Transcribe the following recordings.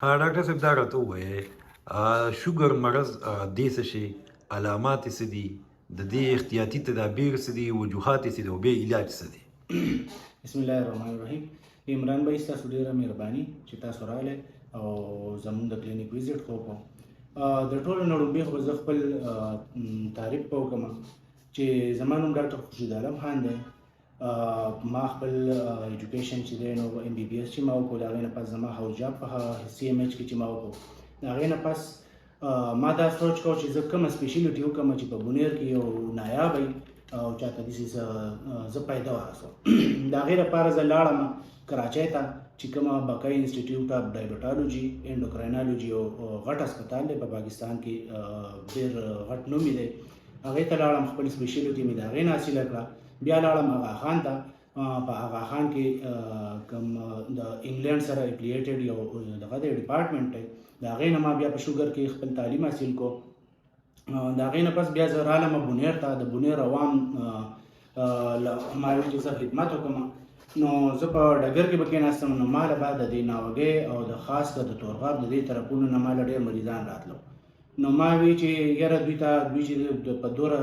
ډاکټر صاحب دا راته ووایئ شوګر مرض دې څه شي علامات یې څه دي د دې احتیاطي تدابیر څه دي وجوهات یې څه دي او بیا علاج څه دی بسم الله الرحمن الرحیم عمران بھائی ستاسو ډیره مهرباني چې تاسو راغلی او زموږ د کلینیک ویزیټ خو وکړو د ټولو نه وړاندې خو زه خپل تعریف به وکړم چې زما نوم ډاکټر خورشید عالم خان دی ما خپل ایجوکیشن چې دی نو ام بی بي اس چې ما وکړو د هغې نه پس زما هاوس جاب په سی ایم ایچ کې چې ما وکړو د هغې نه پس ما دا سوچ کوم چې زه کومه سپیشلیټي وکړم چې په بونیر کې یو نایاب وي او چاته داسې زه پیدا ورسوم د هغې لپاره زه لاړم کراچۍ ته چې کومه بقای انسټیټیوټ اف ډایبټالوجي انډوکراینالوجي او غټ هسپتال دی په پاکستان کې ډېر غټ نوم یې دی هغې ته لاړم خپل سپیشلیټي مې د هغې نه حاصله کړه بیا لاړم آغا خان ته په آغا خان کې کوم د انګلینډ سره افیلیټډ یو دغه دی ډپارټمنټ دی د هغې نه ما بیا په شوګر کې خپل تعلیم حاصل کو د هغې نه پس بیا زه رالم بونیر ته د بونیر عوام ما ویل چې زه خدمت وکړم نو زه په ډګر کې به کېناستم نو ما له بعد د دې ناوګۍ او د خاص کر د تورغاب د دې طرفونو نه ما له ډېر مریضان راتلو نو ما وی چې یاره دوی چې په دوره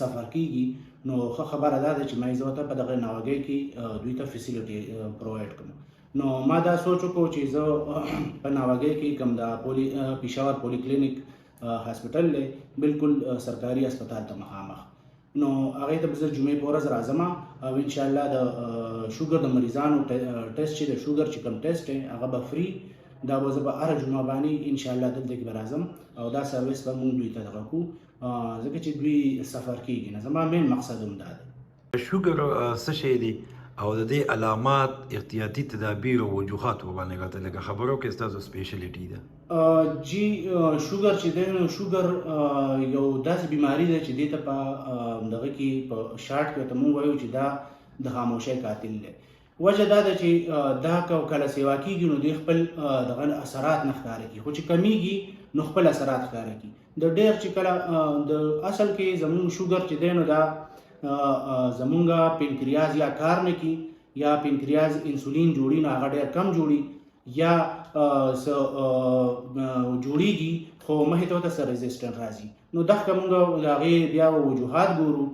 سفر کېږي نو ښه خبره دا ده چې ما زه ورته په دغه ناوګۍ کې دوی ته فیسیلیټي پرووایډ کړم نو ما دا سوچ وکړو چې زه په ناوګۍ کې کوم د پېښور پولی کلینیک هاسپټل دی بالکل سرکاري هسپتال ته مخامخ نو هغې ته به زه جمعې په ورځ راځم او انشاءالله د شوګر د مریضانو ټیسټ چې د شوګر چې کوم ټیسټ دی هغه به فری دا به زه به هره جمعه باندې انشاءالله دلته کې به راځم او دا سروس به مونږ دوی ته دغه کړو ځکه چې دوی سفر کېږي نه زما مین مقصد هم دا دی شوګر څه شی دی او د دې علامات احتیاطي تدابیر او وجوهات وباندې راته لږه خبرو کې ستاسو سپیشلیټي ده جی شوګر چې دی نو شوګر یو داسې بیماري ده چې دې ته په دغه کې په شارټ کې ورته مونږ وایو چې دا د خاموشۍ قاتل دی وجه دا ده چې دا کله سیوا کېږي نو دوی خپل دغه اثرات نه ښکاره کړي خو چې کمیږي نو خپل اثرات ښکاره کړي د ډېر چې کله د اصل کې زمونږ شوګر چې دی نو دا زمونږ پنکریاز یا کار نه کوي یا پنکریاز انسولین جوړي نو هغه ډېر کم جوړي یا جوړیږي خو مخې ته ورته څه رزسټنټ راځي نو دغه موږ د هغې بیا وجوهات ګورو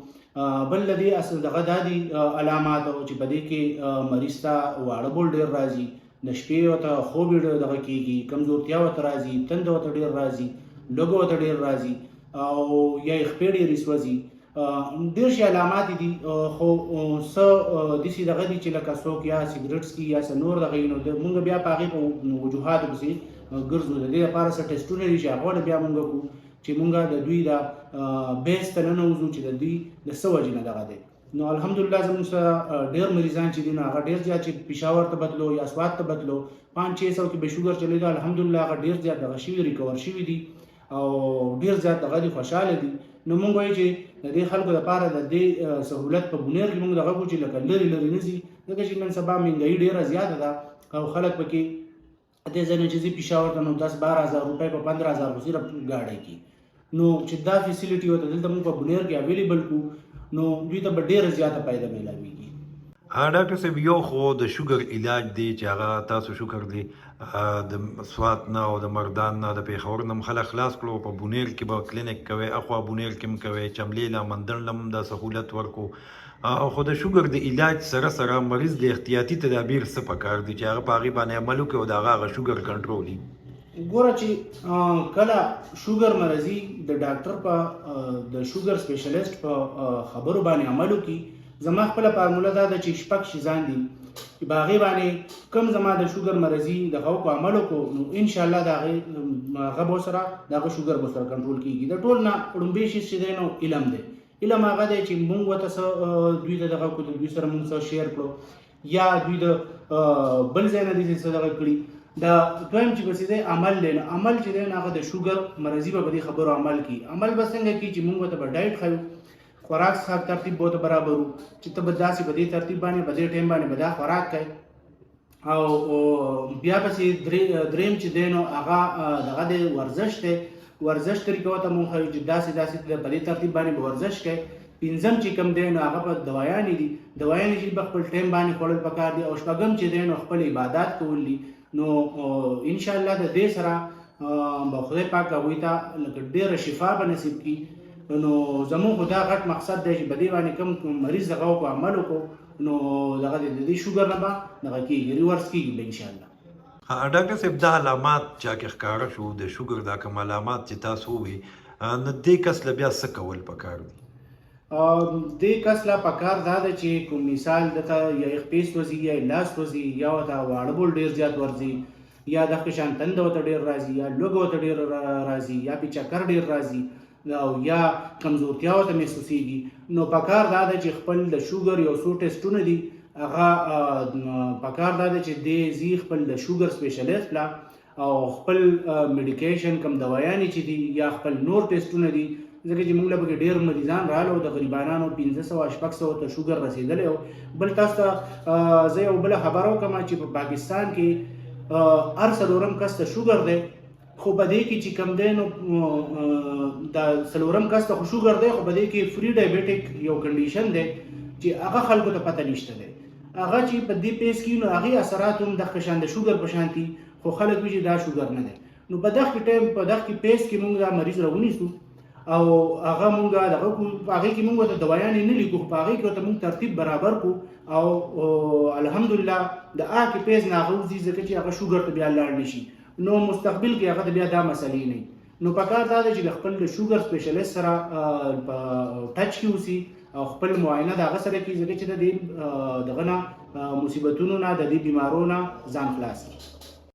بل د دې اصل دغه دا دي علامات چې په دې کې مریض ته واړه بول ډېر راځي د شپې ورته خوب یې دغه کېږي کمزورتیا ورته راځي تنده ورته ډېر راځي لوږه ورته ډېر راځي او یا یې خپې ډېرې سوځي ډېر شي علامات دي خو څه داسې دغه دي چې لکه څوک یا سګرټ څکي یا څه نور دغه نو مونږ بیا په هغې په وجوهاتو پسې ګرځو د دې لپاره څه ټسټونه دي چې هغه بیا مونږ کوو چې مونږ د دوی د بیس ته ننوځو چې د دوی د څه وجې نه دغه دی نو الحمدلله زموږ سره ډېر مریضان چې دي نو هغه ډېر زیات چې پېښور ته بتلو یا سوات ته بتلو 500-600 کې به شوګر چلېدو الحمدلله هغه ډېر زیات دغه شوي ریکور شوي دي او ډېر زیات دغه دي خوشحاله دي نو مونږ وایو چې د دې خلکو لپاره د دې سهولت په بونیر کې مونږ دغه کوو چې لکه لرې لرې نه ځي ځکه چې نن سبا مهنګایي ډېره زیاته ده او خلک پکې دې ځای نه چې ځي پېښور ته نو 10-12 هزار روپۍ په 15 هزار خو صرف ګاډی کې نو چې دا فیسیلیټي ورته دلته مونږ په بونیر کې اویلیبل کړو نو دوی ته به ډېره زیاته فایده میلاویږي ډاکټر صاحب یو خو د شوګر علاج دی چې هغه تاسو شکر دی د سوات نه او د مردان نه د پېښور نه خلک خلاص کړو په بونیر کې به کلینیک کوي اخوا بونیر کې هم کوي چملې له مندړ له هم دا سهولت ورکو او خو د شوګر د علاج سره سره مریض د احتیاطي تدابیر څه پکار دي چې هغه په هغې باندې عمل وکړي او د هغه شوګر کنټرول وي ګوره چې کله شوګر مرضي د ډاکټر په د شوګر سپیشلیسټ په خبرو باندې عمل وکړي زما خپله فارموله دا ده چې شپږ شیزان دي چې په هغې باندې کوم زما د شوګر مرضي دغه وکړو عمل وکړو نو انشاءالله د هغه به سره د هغه شوګر به سره کنټرول کېږي د ټول نه وړومبی شیز چې دی نو علم دی علم هغه دی چې مونږ ورته څه دوی ته دغه کړو دوی سره مونږ څه شیر کړو یا دوی د بل ځای نه داسې څه دغه کړي دا دویم چې بس دی عمل دی نو عمل چې دی نو هغه د شوګر مرضي به په دې خبرو عمل کوي عمل به څنګه کوي چې مونږ ورته به ډایټ ښیو خوراک څخه ترتیب به ورته برابرو چې ته به داسې په دې ترتیب باندې په دې ټایم باندې به دا خوراک کوي او بیا پسې دریم چې دی نو هغه دغه دی ورزش دی ورزش طریقه ورته مونږ ښیو چې داسې په دې ترتیب باندې به ورزش کوي پنځم چې کوم دی نو هغه په دوايانې دي دوايانې چې په خپل ټایم باندې خوړل پکار دي او شپږم چې دی نو خپل عبادت کول دي نو ان شاء الله د دې سره به خدای پاک هغوی ته لکه ډېره شفا به نصیب کړي. نو زموږ خو دا غټ مقصد دی چې په دې باندې کوم مریض دغه وکړو عمل وکړو نو دغه د دې شوګر نه به دغه کېږي ریورس کېږي به انشاءالله. ډاکټر صاحب دا علامات چا کې ښکاره شو د شوګر دا کوم علامات چې تاسو ووي نو دې کس له بیا څه کول پکار دي؟ دې کس لا پکار دا ده چې کوم مثال دته یا یې پیس وځي یا یې لاس وځي یا ورته واړه بول ډېر زیات ورځي یا دغه شان تنده ورته ډېر راځي یا لوږه ورته ډېر راځي یا پې چکر ډېر راځي او یا کمزورتیا ورته محسوسېږي نو پکار دا ده چې خپل د شوګر یو څو ټسټونه دي هغه پکار دا ده چې دې زی خپل د شوګر سپیشلیست لا او خپل میډیکیشن کم دوايانې چې دي یا خپل نور ټسټونه دي ځکه چې موږ له پکې ډېر مریضان راغلو د غریبانانو 1500 شپږ ته شوګر رسېدلی و. بل تاسو ته زه یو بله خبره وکړم چې په پاکستان کې هر څلورم کس ته شوګر دی خو په دې کې چې کم دی نو د څلورم کس ته خو شوګر دی خو په دې کې فری ډایبیټک یو کنډیشن دی چې هغه خلکو ته پته نشته دی هغه چې په دې پیس کې نو هغې اثرات هم دغه شان د شوګر په شان دي خو خلک وایي چې دا شوګر نه دی. نو په دغه ټایم په دغه پیس کې موږ دا مریض راونیسو او هغه مونږ دغه کو هغه کې مونږ ته دوايانې نه لیکو په هغه کې ته مونږ ترتیب برابر کو او الحمدلله د کې پیز نه غوځي ځکه چې هغه شوګر ته بیا لاړ نشي نو مستقبل کې هغه بیا دا مسلې نه نو پکار دا دی چې خپل شوګر سپیشلیست سره په ټچ کې اوسي او خپل معاینه د هغه سره کې ځکه چې د دغه نه مصیبتونو نه د دې بیمارونو ځان خلاص کړي.